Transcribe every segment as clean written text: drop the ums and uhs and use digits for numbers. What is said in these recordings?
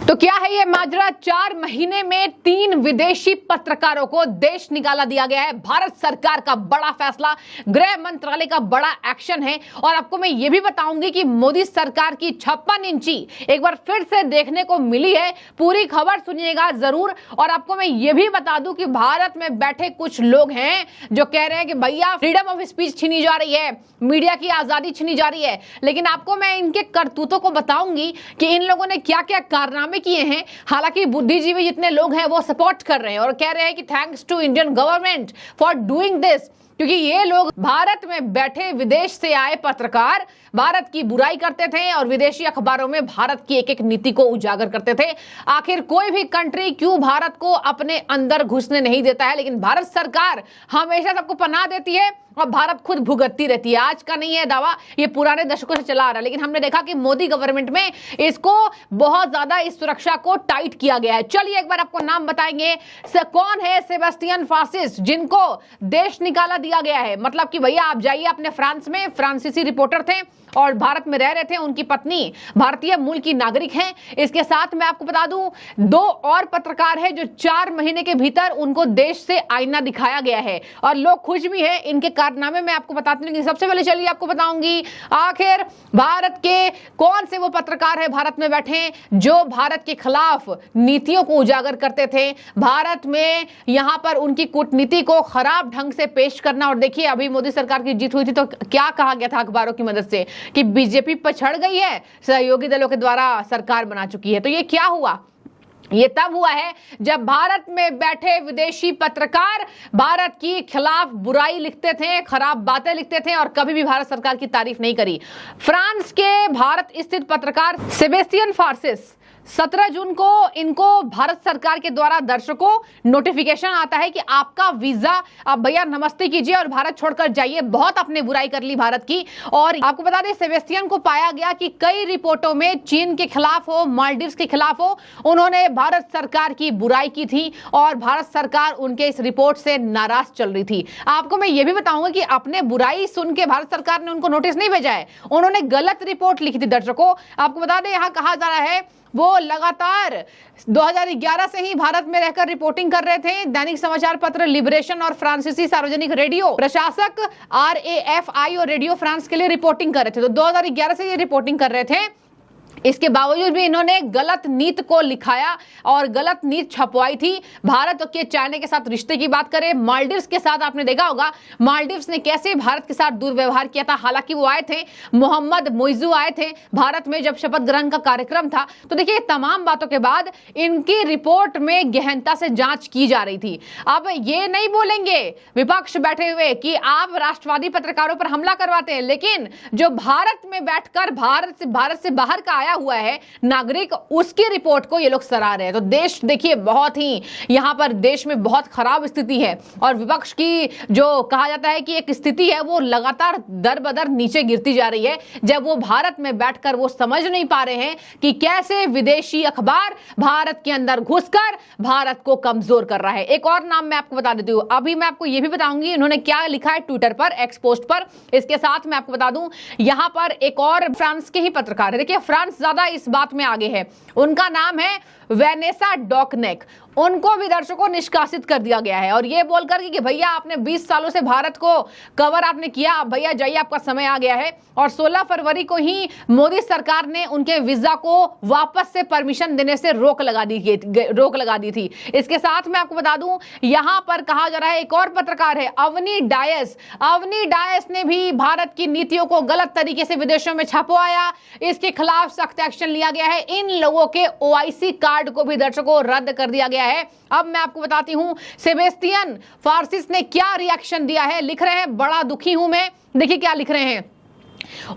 तो क्या है ये माजरा? 4 महीने में 3 विदेशी पत्रकारों को देश निकाला दिया गया है। भारत सरकार का बड़ा फैसला, गृह मंत्रालय का बड़ा एक्शन है। और आपको मैं ये भी बताऊंगी कि मोदी सरकार की 56 इंची एक बार फिर से देखने को मिली है। पूरी खबर सुनिएगा जरूर। और आपको मैं ये भी बता दूं कि भारत में बैठे कुछ लोग हैं जो कह रहे हैं कि भैया फ्रीडम ऑफ स्पीच छीनी जा रही है, मीडिया की आजादी छीनी जा रही है। लेकिन आपको मैं इनके करतूतों को बताऊंगी कि इन लोगों ने क्या क्या कारनामे किए हैं। हालांकि बुद्धिजीवी जितने लोग हैं वो सपोर्ट कर रहे हैं और कह रहे हैं कि thanks to Indian government for doing this, क्योंकि ये लोग भारत में बैठे विदेश से आए पत्रकार भारत की बुराई करते थे और विदेशी अखबारों में भारत की एक एक नीति को उजागर करते थे। आखिर कोई भी कंट्री क्यों भारत को अपने अंदर घुसने नहीं देता है, लेकिन भारत सरकार हमेशा सबको पनाह देती है और भारत खुद भुगतती रहती है। आज का नहीं है दावा, ये पुराने दशकों से चला आ रहा है। लेकिन हमने देखा कि मोदी गवर्नमेंट में इसको बहुत ज्यादा इस सुरक्षा को टाइट किया गया है। चलिए एक बार आपको नाम बताएंगे। कौन है सेबेस्टियन फार्सिस जिनको देश निकाला दिया गया है? मतलब कि भैया आप जाइए अपने फ्रांस में, फ्रांसीसी रिपोर्टर थे और भारत में रह रहे थे, उनकी पत्नी भारतीय मूल की नागरिक हैं। इसके साथ मैं आपको बता दूं 2 और पत्रकार हैं जो 4 महीने के भीतर उनको देश से आईना दिखाया गया है और लोग खुश भी हैं। इनके कारनामे मैं आपको बताती हूँ। सबसे पहले चलिए आपको बताऊंगी आखिर भारत के कौन से वो पत्रकार है भारत में बैठे जो भारत के खिलाफ नीतियों को उजागर करते थे, भारत में यहां पर उनकी कूटनीति को खराब ढंग से पेश करना। और देखिए अभी मोदी सरकार की जीत हुई थी तो क्या कहा गया था अखबारों की मदद से कि बीजेपी पछड़ गई है, सहयोगी दलों के द्वारा सरकार बना चुकी है। तो ये क्या हुआ? ये तब हुआ है जब भारत में बैठे विदेशी पत्रकार भारत की खिलाफ बुराई लिखते थे, खराब बातें लिखते थे और कभी भी भारत सरकार की तारीफ नहीं करी। फ्रांस के भारत स्थित पत्रकार सेबेस्टियन फार्सिस 17 जून को इनको भारत सरकार के द्वारा दर्शकों नोटिफिकेशन आता है कि आपका वीजा आप भैया नमस्ते कीजिए और भारत छोड़कर जाइए। बहुत आपने बुराई कर ली भारत की। और आपको बता दें सेबेस्टियन को पाया गया कि कई रिपोर्टों में चीन के खिलाफ हो, मालदीव्स के खिलाफ हो, उन्होंने भारत सरकार की बुराई की थी और भारत सरकार उनके इस रिपोर्ट से नाराज चल रही थी। आपको मैं ये भी बताऊंगा कि अपने बुराई सुन के भारत सरकार ने उनको नोटिस नहीं भेजा है, उन्होंने गलत रिपोर्ट लिखी थी दर्शकों। आपको बता दें यहां कहा जा रहा है वो लगातार 2011 से ही भारत में रहकर रिपोर्टिंग कर रहे थे। दैनिक समाचार पत्र लिबरेशन और फ्रांसीसी सार्वजनिक रेडियो प्रशासक RAFI और रेडियो फ्रांस के लिए रिपोर्टिंग कर रहे थे। तो 2011 से ये रिपोर्टिंग कर रहे थे। इसके बावजूद भी इन्होंने गलत नीति को लिखाया और गलत नीति छपवाई थी। भारत के चाइना के साथ रिश्ते की बात करें, मालदीव्स के साथ आपने देखा होगा मालदीव्स ने कैसे भारत के साथ दुर्व्यवहार किया था। हालांकि वो आए थे, मोहम्मद मुइज़ू आए थे भारत में जब शपथ ग्रहण का कार्यक्रम था। तो देखिए तमाम बातों के बाद इनकी रिपोर्ट में गहनता से जांच की जा रही थी। अब ये नहीं बोलेंगे विपक्ष बैठे हुए कि आप राष्ट्रवादी पत्रकारों पर हमला करवाते हैं, लेकिन जो भारत में बैठकर भारत से बाहर का हुआ है नागरिक, उसकी रिपोर्ट को ये लोग सराह रहे हैं। तो देश देखिए बहुत ही यहां पर देश में बहुत खराब स्थिति है और विपक्ष की जो कहा जाता है कि एक स्थिति है वो लगातार दर बदर नीचे गिरती जा रही है जब वो भारत में बैठकर वो समझ नहीं पा रहे हैं कि कैसे विदेशी अखबार भारत के अंदर घुसकर भारत को कमजोर कर रहा है। एक और नाम मैं आपको बता देती हूं, अभी मैं आपको ये भी बताऊंगी इन्होंने क्या लिखा है ट्विटर पर, एक्स पोस्ट पर। इसके साथ मैं आपको बता दूं यहां पर एक और फ्रांस के ही पत्रकार है। देखिए फ्रांस ज्यादा इस बात में आगे है, उनका नाम है वेनेसा डॉकनेक। उनको भी दर्शकों निष्कासित कर दिया गया है और ये बोलकर कि भैया आपने 20 सालों से भारत को कवर आपने किया, अब भैया जाइए आपका समय आ गया है। और 16 फरवरी को ही मोदी सरकार ने उनके वीजा को वापस से परमिशन देने से रोक लगा दी थी। इसके साथ मैं आपको बता दूं यहां पर कहा जा रहा है एक और पत्रकार है अवनी डायस ने भी भारत की नीतियों को गलत तरीके से विदेशों में छपवाया। इसके खिलाफ सख्त एक्शन लिया गया है। इन लोगों के OIC कार्ड को भी दर्शकों रद्द कर दिया गया है। अब मैं आपको बताती हूं सेबेस्टियन फार्सिस ने क्या रिएक्शन दिया है। लिख रहे हैं बड़ा दुखी हूं मैं। देखिए क्या लिख रहे हैं।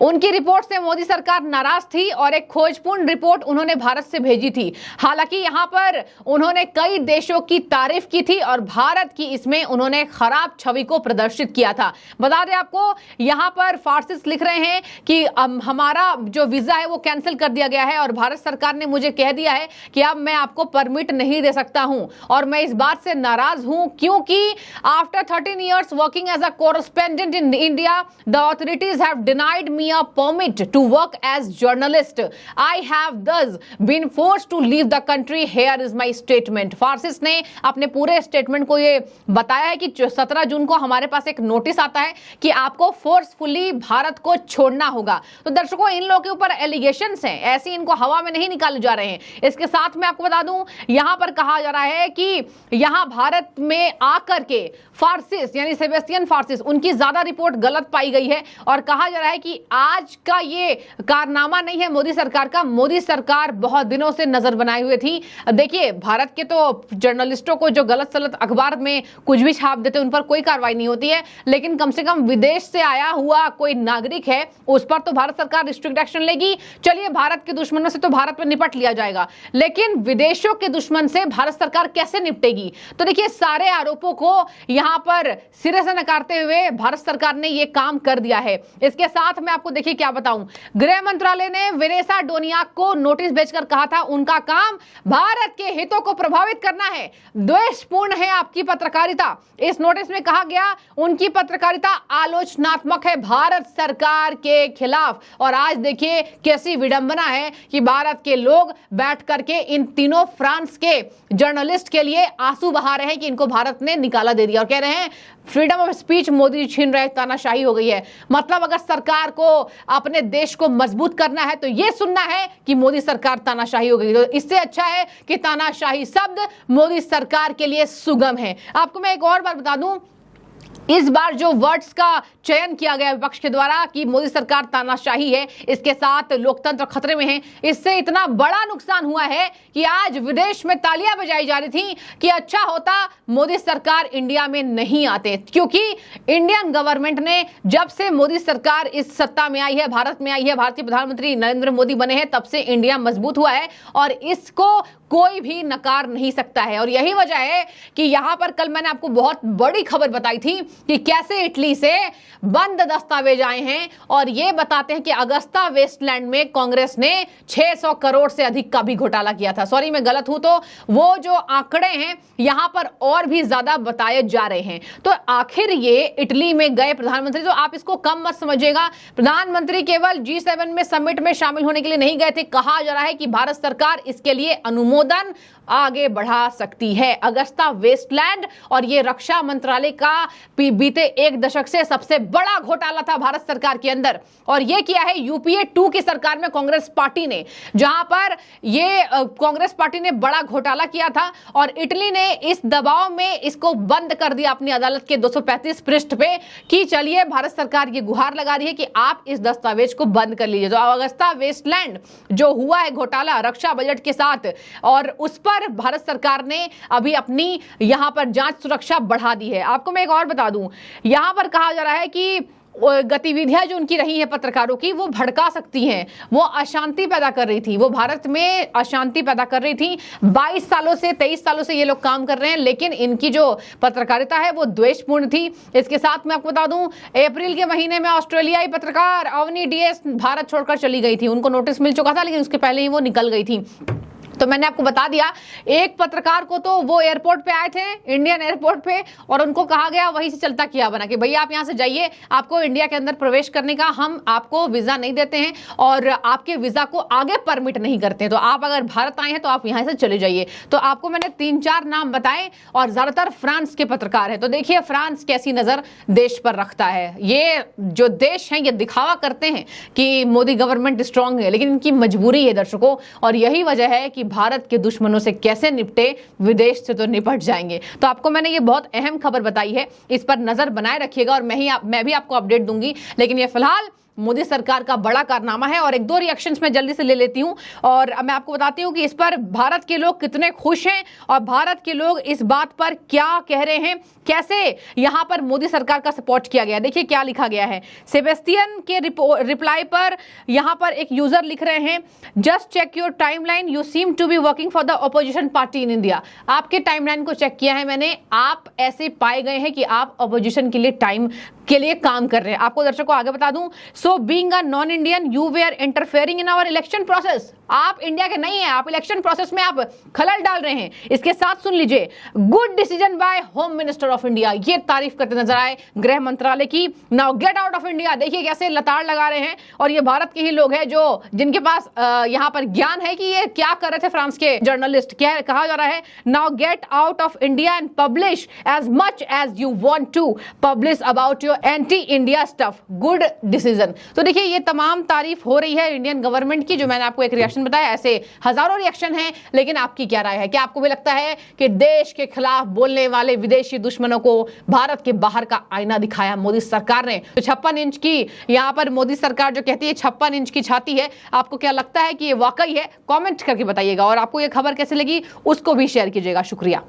उनकी रिपोर्ट से मोदी सरकार नाराज थी और एक खोजपूर्ण रिपोर्ट उन्होंने भारत से भेजी थी। हालांकि यहां पर उन्होंने कई देशों की तारीफ की थी और भारत की इसमें उन्होंने खराब छवि को प्रदर्शित किया था। बता दें आपको यहां पर फार्सिस लिख रहे हैं कि हमारा जो वीजा है वो कैंसिल कर दिया गया है और भारत सरकार ने मुझे कह दिया है कि अब मैं आपको परमिट नहीं दे सकता हूं और मैं इस बात से नाराज हूं क्योंकि after 13 years working as a correspondent in India the authorities have denied denied me a permit to work as journalist. I have thus been forced to leave the country. Here is my statement. फार्सिस ने अपने पूरे statement को ये बताया है कि 17 जून को हमारे पास एक नोटिस आता है कि आपको फोर्सफुली भारत को छोड़ना होगा। तो दर्शकों, इन लोगों के ऊपर एलिगेशंस हैं, ऐसे इनको हवा में नहीं निकाले जा रहे हैं। इसके साथ मैं आपको बता दूं, यहां पर कहा जा रहा है कि यहां भारत में आकर के फार्सिस यानी सेबेस्टियन फार्सिस उनकी ज्यादा रिपोर्ट गलत पाई गई है और कहा जा रहा है कि आज का ये कारनामा नहीं है मोदी सरकार का। मोदी सरकार बहुत दिनों से नजर बनाए हुए थी। देखिए, भारत के तो जर्नलिस्टों को जो गलत सलत अखबार में कुछ भी छाप देते उन पर कोई कार्रवाई नहीं होती है, लेकिन कम से कम विदेश से आया हुआ कोई नागरिक है उस पर तो भारत सरकार रिस्ट्रिक्ट एक्शन लेगी। चलिए, भारत के दुश्मनों से तो भारत में निपट लिया जाएगा, लेकिन विदेशों के दुश्मन से भारत सरकार कैसे निपटेगी? तो देखिए, सारे आरोपों को यहां पर सिरे से नकारते हुए भारत सरकार ने यह काम कर दिया है। इसके साथ मैं आपको देखिए क्या बताऊं, गृह मंत्रालय ने वेनेसा डोनियाक को नोटिस भेजकर कहा था उनका काम भारत के हितों को प्रभावित करना है, द्वेषपूर्ण है आपकी पत्रकारिता। इस नोटिस में कहा गया उनकी पत्रकारिता आलोचनात्मक है भारत सरकार के खिलाफ। और आज देखिए कैसी विडंबना है कि भारत के लोग बैठ करके इन तीनों फ्रांस के जर्नलिस्ट के लिए आंसू बहा रहे हैं कि इनको भारत ने निकाला दे दिया और कह रहे हैं फ्रीडम ऑफ स्पीच मोदी छीन रहे, तानाशाही हो गई है। मतलब अगर सरकार को अपने देश को मजबूत करना है तो यह सुनना है कि मोदी सरकार तानाशाही हो गई। तो इससे अच्छा है कि तानाशाही शब्द मोदी सरकार के लिए सुगम है। आपको मैं एक और बात बता दूं, इस बार जो वर्ड्स का चयन किया गया विपक्ष के द्वारा कि मोदी सरकार तानाशाही है, इसके साथ लोकतंत्र खतरे में है, इससे इतना बड़ा नुकसान हुआ है कि आज विदेश में तालियां बजाई जा रही थी कि अच्छा होता मोदी सरकार इंडिया में नहीं आते, क्योंकि इंडियन गवर्नमेंट ने जब से मोदी सरकार इस सत्ता में आई है, भारत में आई है, भारतीय प्रधानमंत्री नरेंद्र मोदी बने हैं, तब से इंडिया मजबूत हुआ है और इसको कोई भी नकार नहीं सकता है। और यही वजह है कि यहां पर कल मैंने आपको बहुत बड़ी खबर बताई थी कि कैसे इटली से बंद दस्तावेज आए हैं और ये बताते हैं कि अगस्ता वेस्टलैंड में कांग्रेस ने 600 करोड़ से अधिक का भी घोटाला किया था। सॉरी, मैं गलत हूं, तो वो जो आंकड़े हैं यहां पर और भी ज्यादा बताए जा रहे हैं। तो आखिर ये इटली में गए प्रधानमंत्री, तो आप इसको कम मत समझिएगा, प्रधानमंत्री केवल G7 में समिट में शामिल होने के लिए नहीं गए थे। कहा जा रहा है कि भारत सरकार इसके लिए अनुमोदन आगे बढ़ा सकती है। अगस्ता वेस्टलैंड और ये रक्षा मंत्रालय का बीते एक दशक से सबसे बड़ा घोटाला था भारत सरकार के अंदर, और ये किया है यूपीए 2 की सरकार में कांग्रेस पार्टी ने, जहां पर ये कांग्रेस पार्टी ने बड़ा घोटाला किया था और इटली ने इस दबाव में इसको बंद कर दिया अपनी अदालत के 235 पृष्ठ पे कि चलिए भारत सरकार ये गुहार लगा रही है कि आप इस दस्तावेज को बंद कर लीजिए। तो अगस्ता वेस्टलैंड जो हुआ है घोटाला रक्षा बजट के साथ, और उस पर भारत सरकार ने अभी अपनी यहां पर जांच सुरक्षा बढ़ा दी है। आपको मैं एक और बता दूं, यहां पर कहा जा रहा है कि गतिविधियां जो उनकी रही है पत्रकारों की वो भड़का सकती हैं, वो अशांति पैदा कर रही थी, वो भारत में अशांति पैदा कर रही थी। 22 सालों से 23 सालों से ये लोग काम कर रहे हैं, लेकिन इनकी जो पत्रकारिता है वो द्वेषपूर्ण थी। इसके साथ मैं आपको बता दूं, अप्रैल के महीने में ऑस्ट्रेलियाई पत्रकार अवनी DS भारत छोड़कर चली गई थी। उनको नोटिस मिल चुका था, लेकिन उसके पहले ही वो निकल गई थी। तो मैंने आपको बता दिया, एक पत्रकार को तो वो एयरपोर्ट पे आए थे, इंडियन एयरपोर्ट पे, और उनको कहा गया वहीं से चलता किया बना कि भैया आप यहां से जाइए, आपको इंडिया के अंदर प्रवेश करने का हम आपको वीजा नहीं देते हैं और आपके वीजा को आगे परमिट नहीं करते हैं, तो आप अगर भारत आए हैं तो आप यहां से चले जाइए। तो आपको मैंने 3-4 नाम बताए और ज्यादातर फ्रांस के पत्रकार है। तो देखिए फ्रांस कैसी नजर देश पर रखता है। ये जो देश है ये दिखावा करते हैं कि मोदी गवर्नमेंट स्ट्रांग है, लेकिन इनकी मजबूरी है दर्शकों, और यही वजह है कि भारत के दुश्मनों से कैसे निपटे, विदेश से तो निपट जाएंगे। तो आपको मैंने ये बहुत अहम खबर बताई है, इस पर नजर बनाए रखिएगा और मैं भी आपको अपडेट दूंगी। लेकिन ये फिलहाल मोदी सरकार का बड़ा कारनामा है और 1-2 रिएक्शंस मैं जल्दी से ले लेती हूं और मैं आपको बताती हूं कि इस पर भारत के लोग कितने खुश हैं और भारत के लोग इस बात पर क्या कह रहे हैं, कैसे यहां पर मोदी सरकार का सपोर्ट किया गया। देखिए क्या लिखा गया है। सेबेस्टियन के रिप्लाई पर यहां पर एक यूजर लिख रहे हैं, just check your timeline, you seem to be working for the opposition party in India. आपके टाइमलाइन को चेक किया है मैंने, आप ऐसे पाए गए हैं कि आप ऑपोजिशन के लिए काम कर रहे हैं। आपको दर्शकों आगे बता दूं, so being a non Indian you were interfering in our election process. आप इंडिया के नहीं है, आप इलेक्शन प्रोसेस में आप खलल डाल रहे हैं। इसके साथ सुन लीजिए, good decision by home minister of India, ये तारीफ करते नजर आए गृह मंत्रालय की। Now get out of India, देखिए कैसे लताड़ लगा रहे हैं, और ये भारत के ही लोग हैं जो जिनके पास यहां पर ज्ञान है कि ये क्या कर रहे थे फ्रांस के जर्नलिस्ट। क्या कहा जा रहा है, now get out of India and publish as much as you want to publish about your anti India stuff, good decision. तो देखिए ये तमाम तारीफ हो रही है इंडियन गवर्नमेंट की, जो मैंने आपको एक रिएक्शन बताया, ऐसे हजारों रिएक्शन हैं, लेकिन आपकी क्या राय है? क्या आपको भी लगता है कि देश के खिलाफ बोलने वाले विदेशी दुश्मनों को भारत के बाहर का आईना दिखाया मोदी सरकार ने? तो 56 इंच की यहां पर मोदी सरकार जो कहती है 56 इंच की छाती है, आपको क्या लगता है कि ये वाकई है? कमेंट करके बताइएगा, और आपको ये खबर कैसे लगी उसको भी शेयर कीजिएगा। शुक्रिया।